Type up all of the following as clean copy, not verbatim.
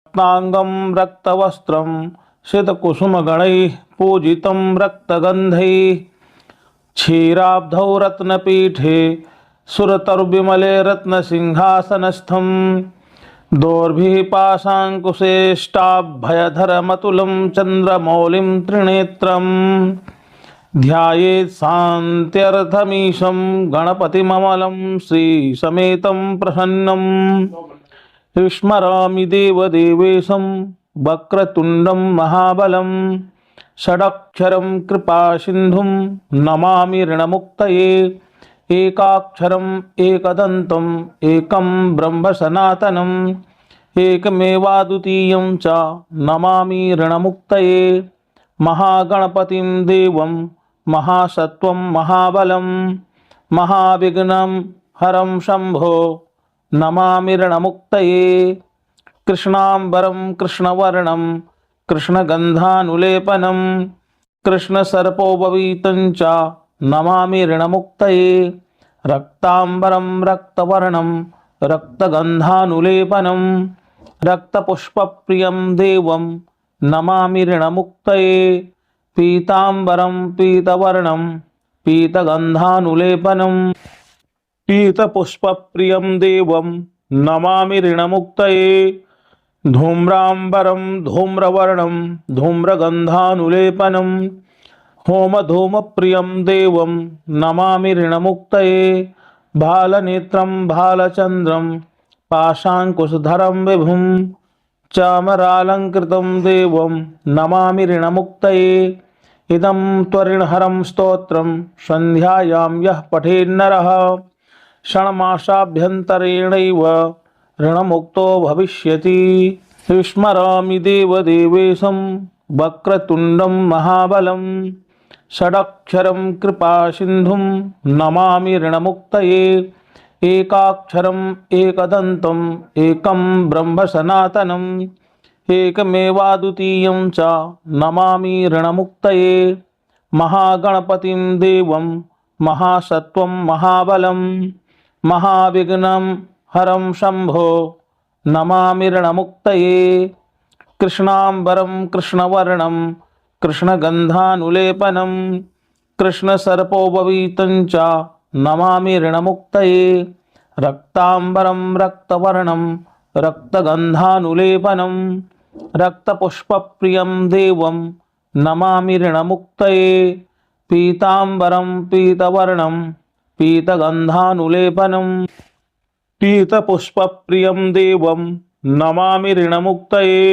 रत्नांगं रक्तवस्त्रं सितकुसुमगणैः पूजितं रक्तगन्धैः क्षीराब्धौ रत्नपीठे सुरतरुविमले रत्नसिंहासनस्थं दोर्भिः पाशाङ्कुशेष्टाभयधरमतुलं चन्द्रमौलिं त्रिनेत्रम् ध्यायेत् शान्त्यर्थमीशं गणपतिममलं श्रीसमेतं प्रसन्नं स्मरामि देवदेवेशं वक्रतुण्डं महाबलं षडक्षरं कृपासिन्धुं नमामि ऋणमुक्तये एकाक्षरम् एकदन्तम् एकं ब्रह्म सनातनम् एकमेवाद्वितीयं च नमामि ऋणमुक्तये महागणपतिं देवं महासत्वं महाबलं महाविघ्नं हरं शम्भो नमामि ऋणमुक्तये कृष्णाम्बरं कृष्णवर्णं कृष्णगन्धानुलेपनं कृष्णसर्पोपवीतं च नमामि ऋणमुक्तये रक्ताम्बरं रक्तवर्णं रक्तगन्धानुलेपनं रक्तपुष्पप्रियं देवं नमामि ऋणमुक्तये पीताम्बरं पीतवर्णं पीतगन्धानुलेपनं पीतपुष्पप्रियं देवं नमामि ऋणमुक्तये धूम्राम्बरं धूम्रवर्णं धूम्रगन्धानुलेपनं होमधूमप्रियं देवं नमामि ऋणमुक्तये भालनेत्रं भालचन्द्रं पाशाङ्कुशधरं विभुं चामरालङ्कृतं देवं नमामि ऋणमुक्तये इदं त्वरिणहरं स्तोत्रं सन्ध्यायां यः पठेन्नरः षण्मासाभ्यन्तरेणैव ऋणमुक्तो भविष्यति स्मरामि देवदेवेशं वक्रतुण्डं महाबलं षडक्षरं कृपासिन्धुं नमामि ऋणमुक्तये एकाक्षरम् एकदन्तम् एकं ब्रह्म सनातनम् एकमेवाद्वितीयं च नमामि ऋणमुक्तये महागणपतिं देवं महासत्वं महाबलं महाविघ्नं हरं शम्भो नमामि ऋणमुक्तये कृष्णाम्बरं कृष्णवर्णं कृष्णगन्धानुलेपनं कृष्णसर्पोपवीतं च नमामि ऋणमुक्तये रक्ताम्बरं रक्तवर्णं रक्तगन्धानुलेपनं रक्तपुष्पप्रियं देवं नमामि ऋणमुक्तये पीताम्बरं पीतवर्णं पीतगन्धानुलेपनं पीतपुष्पप्रियं देवं नमामि ऋणमुक्तये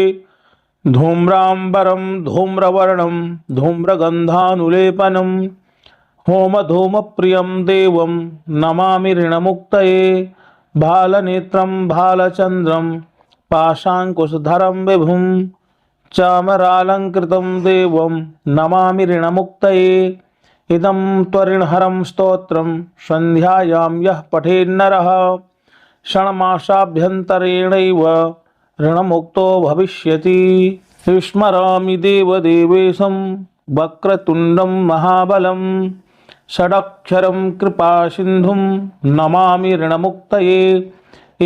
धूम्राम्बरं धूम्रवर्णं धूम्रगन्धानुलेपनं होमधूमप्रियं देवं नमामि ऋणमुक्तये भालनेत्रं भालचन्द्रं पाशाङ्कुशधरं विभुं चामरालङ्कृतं देवं नमामि ऋणमुक्तये इदं त्वरिणहरं स्तोत्रं सन्ध्यायां यः पठेन्नरः षण्मासाभ्यन्तरेणैव ऋणमुक्तो भविष्यति स्मरामि देवदेवेशं वक्रतुण्डं महाबलं षडक्षरं कृपासिन्धुं नमामि ऋणमुक्तये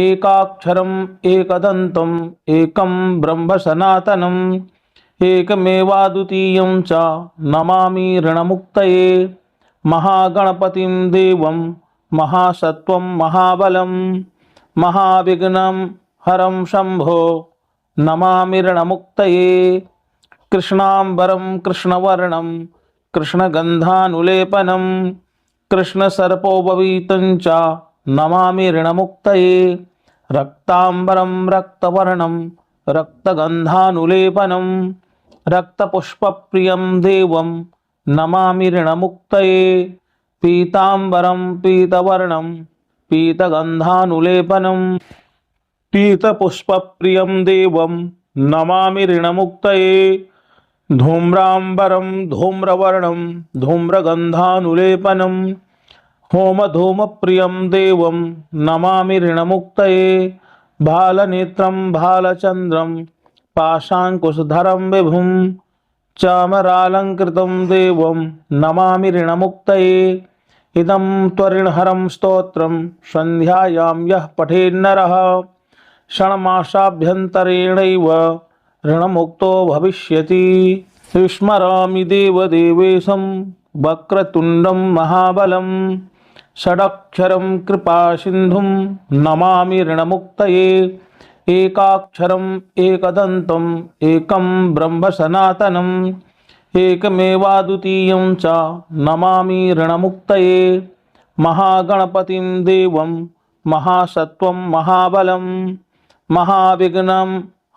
एकाक्षरम् एकदन्तम् एकं ब्रह्म सनातनम् एकमेवाद्वितीयं च नमामि ऋणमुक्तये महागणपतिं देवं महासत्वं महाबलं महाविघ्नं हरं शम्भो नमामि ऋणमुक्तये कृष्णाम्बरं कृष्णवर्णं कृष्णगन्धानुलेपनं कृष्णसर्पोपवीतं च नमामि ऋणमुक्तये रक्ताम्बरं रक्तवर्णं रक्तगन्धानुलेपनं रक्तपुष्पप्रियं देवं नमामि ऋणमुक्तये पीताम्बरं पीतवर्णं पीतगन्धानुलेपनं पीतपुष्पप्रियं देवं नमामि ऋणमुक्तये धूम्राम्बरं धूम्रवर्णं धूम्रगन्धानुलेपनं होमधूमप्रियं देवं नमामि ऋणमुक्तये भालनेत्रं भालचन्द्रं पाशाङ्कुशधरं विभुं चामरालङ्कृतं देवं नमामि ऋणमुक्तये इदं त्वरिणहरं स्तोत्रं सन्ध्यायां यः पठेन्नरः षण्मासाभ्यन्तरेणैव ऋणमुक्तो भविष्यति। स्मरामि देवदेवेशं वक्रतुण्डं महाबलं षडक्षरं कृपासिन्धुं नमामि ऋणमुक्तये। एकाक्षरम् एकदन्तम् एकं ब्रह्म सनातनम् एकमेवाद्वितीयं च नमामि ऋणमुक्तये। महागणपतिं देवं महासत्वं महाबलं महाविघ्नं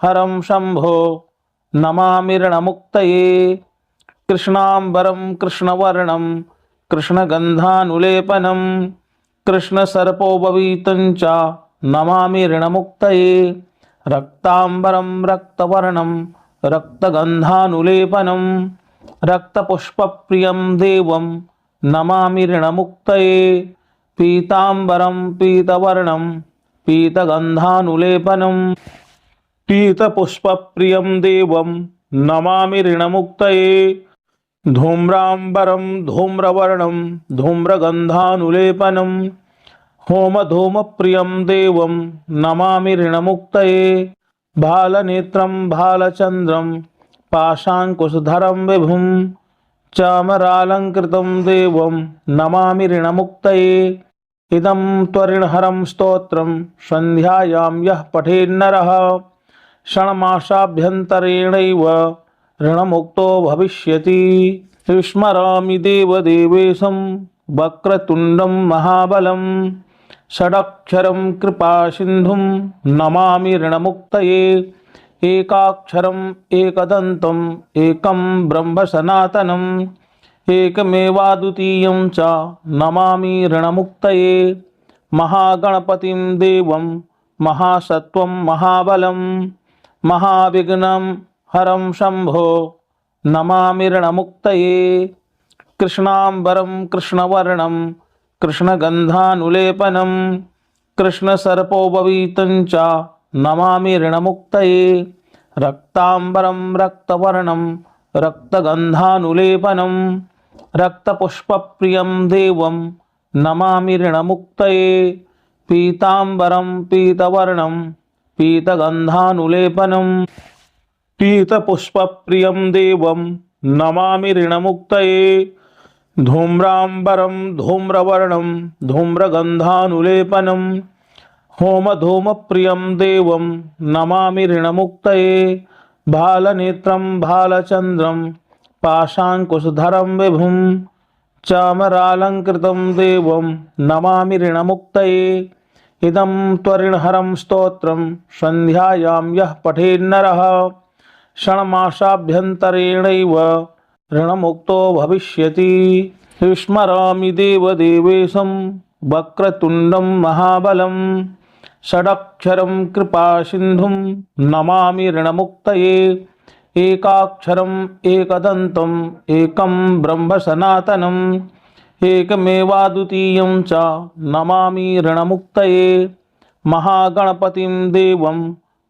हरं शम्भो नमामि ऋणमुक्तये। कृष्णाम्बरं कृष्णवर्णं कृष्णगन्धानुलेपनं कृष्णसर्पोपवीतं च नमामि ऋणमुक्तये। रक्ताम्बरं रक्तवर्णं रक्तगन्धानुलेपनं रक्तपुष्पप्रियं देवं नमामि ऋणमुक्तये। पीताम्बरं पीतवर्णं पीतगन्धानुलेपनं पीतपुष्पप्रियं देवं नमामि ऋणमुक्तये। धूम्राम्बरं धूम्रवर्णं धूम्रगन्धानुलेपनं होमधूमप्रियं देवं नमामि ऋणमुक्तये। भालनेत्रं भालचन्द्रं पाशाङ्कुशधरं विभुं चामरालङ्कृतं देवं नमामि ऋणमुक्तये। इदं त्वरिणहरं स्तोत्रं सन्ध्यायां यः पठेन्नरः षण्मासाभ्यन्तरेणैव ऋणमुक्तो भविष्यति। स्मरामि देवदेवेशं वक्रतुण्डं महाबलं षडक्षरं कृपासिन्धुं नमामि ऋणमुक्तये। एकाक्षरम् एकदन्तम् एकं ब्रह्म सनातनम् एकमेवाद्वितीयं च नमामि ऋणमुक्तये। महागणपतिं देवं महासत्वं महाबलं महाविघ्नं हरं शम्भो नमामि ऋणमुक्तये। कृष्णाम्बरं कृष्णवर्णं कृष्णगन्धानुलेपनं कृष्णसर्पोपवीतं च नमामि ऋणमुक्तये। रक्ताम्बरं रक्तवर्णं रक्तगन्धानुलेपनं रक्तपुष्पप्रियं देवं नमामि ऋणमुक्तये। पीताम्बरं पीतवर्णं पीतगन्धानुलेपनं पीतपुष्पप्रियं देवं नमामि ऋणमुक्तये। धूम्राम्बरं धूम्रवर्णं धूम्रगन्धानुलेपनं होमधूमप्रियं देवं नमामि ऋणमुक्तये। भालनेत्रं भालचन्द्रं पाशाङ्कुशधरं विभुं चामरालङ्कृतं देवं नमामि ऋणमुक्तये। इदं त्वरिणहरं स्तोत्रं सन्ध्यायां यः पठेन्नरः षण्मासाभ्यन्तरेणैव ऋणमुक्तो भविष्यति। स्मरामि देवदेवेशं वक्रतुण्डं महाबलं षडक्षरं कृपासिन्धुं नमामि ऋणमुक्तये। एकाक्षरम् एकदन्तम् एकं ब्रह्म सनातनम् एकमेवाद्वितीयं च नमामि ऋणमुक्तये। महागणपतिं देवं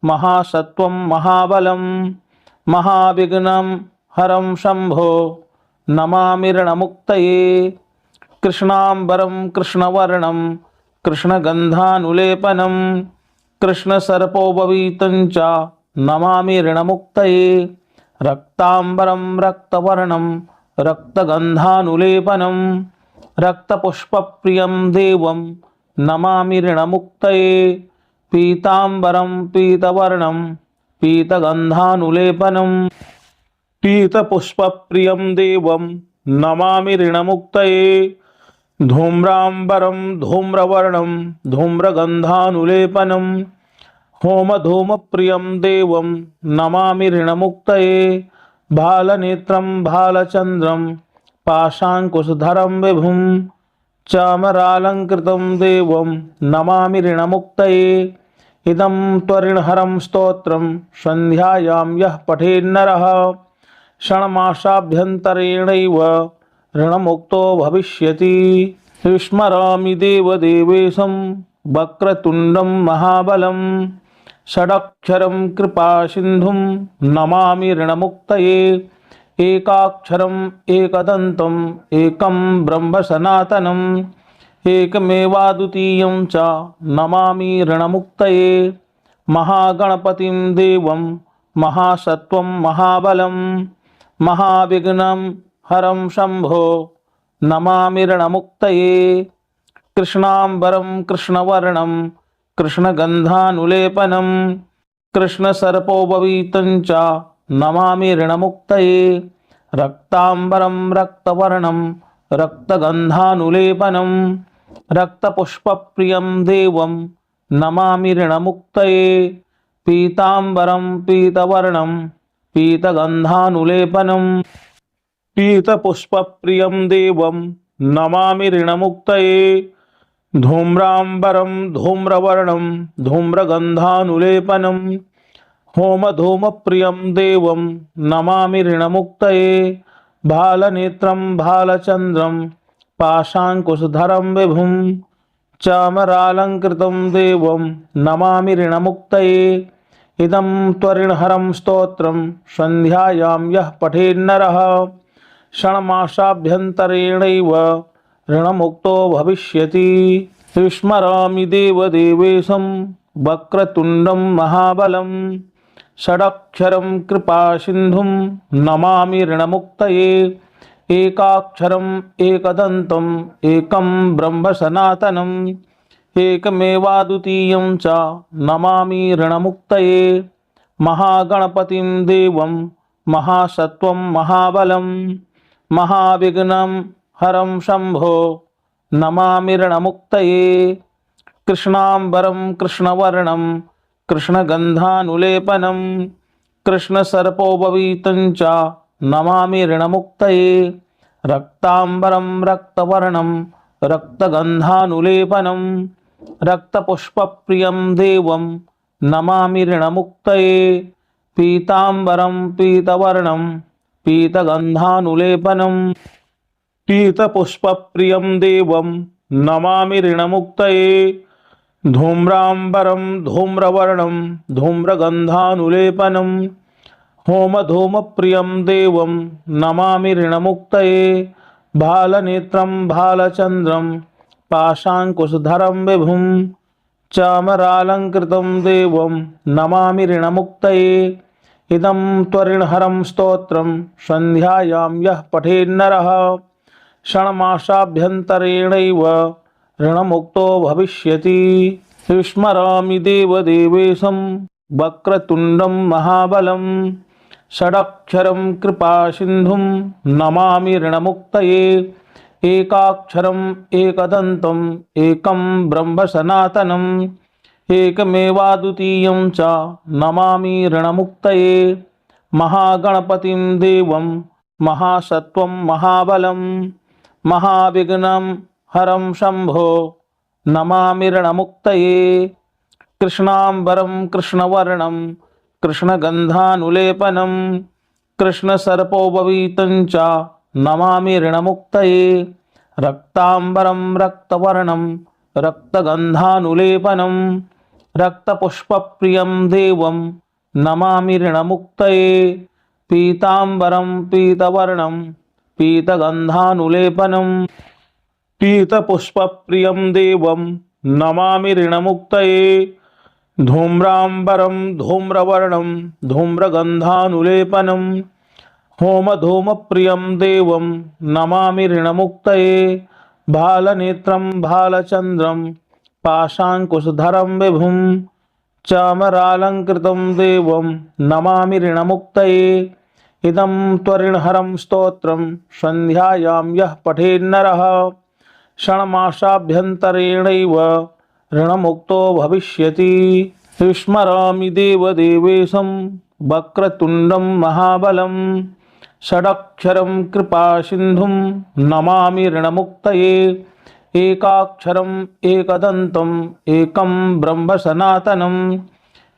महासत्वं महाबलं महाविघ्नं हरं शम्भो नमामि ऋणमुक्तये। कृष्णाम्बरं कृष्णवर्णं कृष्णगन्धानुलेपनं कृष्णसर्पोपवीतं च नमामि ऋणमुक्तये। रक्ताम्बरं रक्तवर्णं रक्तगन्धानुलेपनं रक्तपुष्पप्रियं देवं नमामि ऋणमुक्तये। पीताम्बरं पीतवर्णं पीतगन्धानुलेपनं पीतपुष्पप्रियं देवं नमामि ऋणमुक्तये। धूम्राम्बरं धूम्रवर्णं धूम्रगन्धानुलेपनं होमधूमप्रियं देवं नमामि ऋणमुक्तये। भालनेत्रं भालचन्द्रं पाशाङ्कुशधरं विभुं चामरालङ्कृतं देवं नमामि ऋणमुक्तये। इदं त्वरिणहरं स्तोत्रं सन्ध्यायां यः पठेन्नरः षण्मासाभ्यन्तरेणैव ऋणमुक्तो भविष्यति। स्मरामि देवदेवेशं वक्रतुण्डं महाबलं षडक्षरं कृपासिन्धुं नमामि ऋणमुक्तये। एकाक्षरम् एकदन्तम् एकं ब्रह्म सनातनम् एकमेवाद्वितीयं च नमामि ऋणमुक्तये। महागणपतिं देवं महासत्वं महाबलं महाविघ्नं हरं शम्भो नमामि ऋणमुक्तये। कृष्णाम्बरं कृष्णवर्णं कृष्णगन्धानुलेपनं कृष्णसर्पोपवीतं च नमामि ऋणमुक्तये। रक्ताम्बरं रक्तवर्णं रक्तगन्धानुलेपनं रक्तपुष्पप्रियं देवं नमामि ऋणमुक्तये। पीताम्बरं पीतवर्णं पीतगन्धानुलेपनं पीतपुष्पप्रियं देवं नमामि ऋणमुक्तये। धूम्राम्बरं धूम्रवर्णं धूम्रगन्धानुलेपनं होमधूमप्रियं देवं नमामि ऋणमुक्तये। भालनेत्रं भालचन्द्रं पाशाङ्कुशधरं विभुं चामरालङ्कृतं देवं नमामि ऋणमुक्तये। इदं त्वरिणहरं स्तोत्रं सन्ध्यायां यः पठेन्नरः षण्मासाभ्यन्तरेणैव ऋणमुक्तो भविष्यति। स्मरामि देवदेवेशं वक्रतुण्डं महाबलं षडक्षरं कृपासिन्धुं नमामि ऋणमुक्तये। एकाक्षरम् एकदन्तम् एकं ब्रह्म सनातनम् एकमेवाद्वितीयं च नमामि ऋणमुक्तये। महागणपतिं देवं महासत्वं महाबलं महाविघ्नं हरं शम्भो नमामि ऋणमुक्तये। कृष्णाम्बरं कृष्णवर्णं कृष्णगन्धानुलेपनं कृष्णसर्पोपवीतं च नमामि ऋणमुक्तये। रक्ताम्बरं रक्तवर्णं रक्तगन्धानुलेपनं रक्तपुष्पप्रियं देवं नमामि ऋणमुक्तये। पीताम्बरं पीतवर्णं पीतगन्धानुलेपनं पीतपुष्पप्रियं देवं नमामि ऋणमुक्तये। धूम्राम्बरं धूम्रवर्णं धूम्रगन्धानुलेपनं होमधूमप्रियं देवं नमामि ऋणमुक्तये। भालनेत्रं भालचन्द्रं पाशाङ्कुशधरं विभुं चामरालङ्कृतं देवं नमामि ऋणमुक्तये। इदं त्वरिणहरं स्तोत्रं सन्ध्यायां यः पठेन्नरः षण्मासाभ्यन्तरेणैव ऋणमुक्तो भविष्यति। स्मरामि देवदेवेशं वक्रतुण्डं महाबलं षडक्षरं कृपासिन्धुं नमामि ऋणमुक्तये। एकाक्षरम् एकदन्तम् एकं ब्रह्म सनातनम् एकमेवाद्वितीयं च नमामि ऋणमुक्तये। महागणपतिं देवं महासत्वं महाबलं महाविघ्नं हरं शम्भो नमामि ऋणमुक्तये। कृष्णाम्बरं कृष्णवर्णं कृष्णगन्धानुलेपनं कृष्णसर्पोपवीतं च नमामि ऋणमुक्तये। रक्ताम्बरं रक्तवर्णं रक्तगन्धानुलेपनं रक्तपुष्पप्रियं देवं नमामि ऋणमुक्तये। पीताम्बरं पीतवर्णं पीतगन्धानुलेपनं पीतपुष्पप्रियं देवं नमामि ऋणमुक्तये। धूम्राम्बरं धूम्रवर्णं धूम्रगन्धानुलेपनं होमधूमप्रियं देवं नमामि ऋणमुक्तये। भालनेत्रं भालचन्द्रं पाशाङ्कुशधरं विभुं चामरालङ्कृतं देवं नमामि ऋणमुक्तये। इदं त्वरिणहरं स्तोत्रं सन्ध्यायां यः पठेन्नरः षण्मासाभ्यन्तरेणैव ऋणमुक्तो भविष्यति। स्मरामि देवदेवेशं वक्रतुण्डं महाबलं षडक्षरं कृपासिन्धुं नमामि ऋणमुक्तये। एकाक्षरम् एकदन्तम् एकं ब्रह्म सनातनम्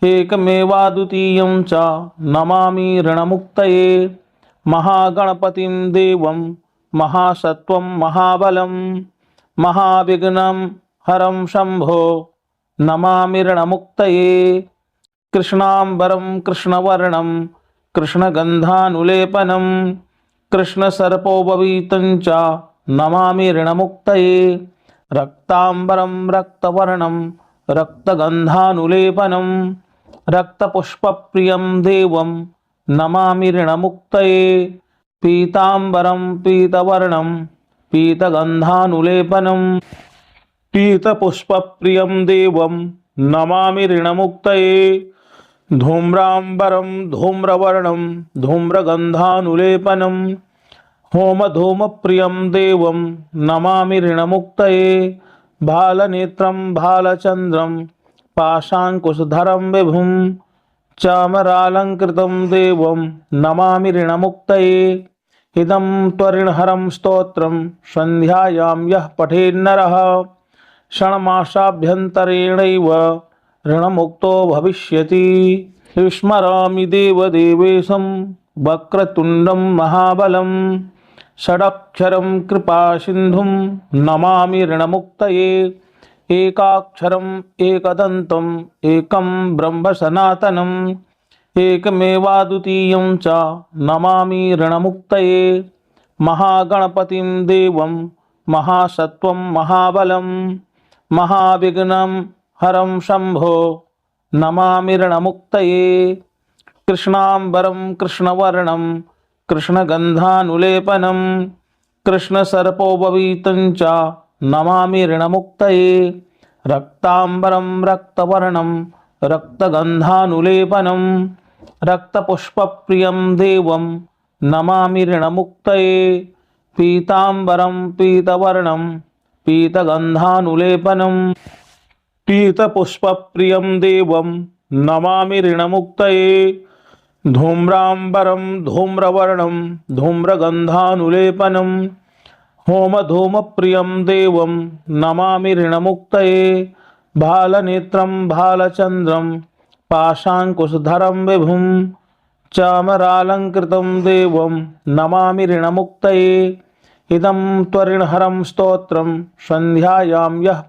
एकमेवाद्वितीयं च नमामि ऋणमुक्तये। महागणपतिं देवं महासत्वं महाबलं महाविघ्नं हरं शम्भो नमामि ऋणमुक्तये। कृष्णाम्बरं कृष्णवर्णं कृष्णगन्धानुलेपनं कृष्णसर्पोपवीतं च नमामि ऋणमुक्तये। रक्ताम्बरं रक्तवर्णं रक्तगन्धानुलेपनं रक्तपुष्पप्रियं देवं नमामि ऋणमुक्तये पीताम्बरं पीतवर्णं पीतगन्धानुलेपनं पीतपुष्पप्रियं देवं नमामि ऋणमुक्तये धूम्राम्बरं धूम्रवर्णं धूम्रगन्धानुलेपनं होमधूमप्रियं देवं नमामि ऋणमुक्तये भालनेत्रं भालचन्द्रं पाशाङ्कुशधरं विभुं चामरालङ्कृतं देवं नमामि ऋणमुक्तये इदं त्वरिणहरं स्तोत्रं सन्ध्यायां यः पठेन्नरः षण्मासाभ्यन्तरेणैव ऋणमुक्तो भविष्यति। स्मरामि देवदेवेशं वक्रतुण्डं महाबलं षडक्षरं कृपासिन्धुं नमामि ऋणमुक्तये एकाक्षरम् एकदन्तम् एकं ब्रह्म सनातनम् एकमेवाद्वितीयं च नमामि ऋणमुक्तये महागणपतिं देवं महासत्त्वं महाबलं महाविघ्नं हरं शम्भो नमामि ऋणमुक्तये कृष्णाम्बरं कृष्णवर्णं कृष्णगन्धानुलेपनं कृष्णसर्पोपवीतं च नमामि ऋणमुक्तये रक्ताम्बरं रक्तवर्णं रक्तगन्धानुलेपनं रक्तपुष्पप्रियं देवं नमामि ऋणमुक्तये पीताम्बरं पीतवर्णं पीतगन्धानुलेपनं पीतपुष्पप्रियं देवं नमामि ऋणमुक्तये धूम्राम्बरं धूम्रवर्णं धूम्रगन्धानुलेपनं होमधूमप्रियं देवं नमामि ऋणमुक्तये भालनेत्रं भालचन्द्रं पाशाङ्कुशधरं विभुं चामरालङ्कृतं देवं नमामि ऋणमुक्तये इदं त्वरिणहरं स्तोत्रं सन्ध्यायां यः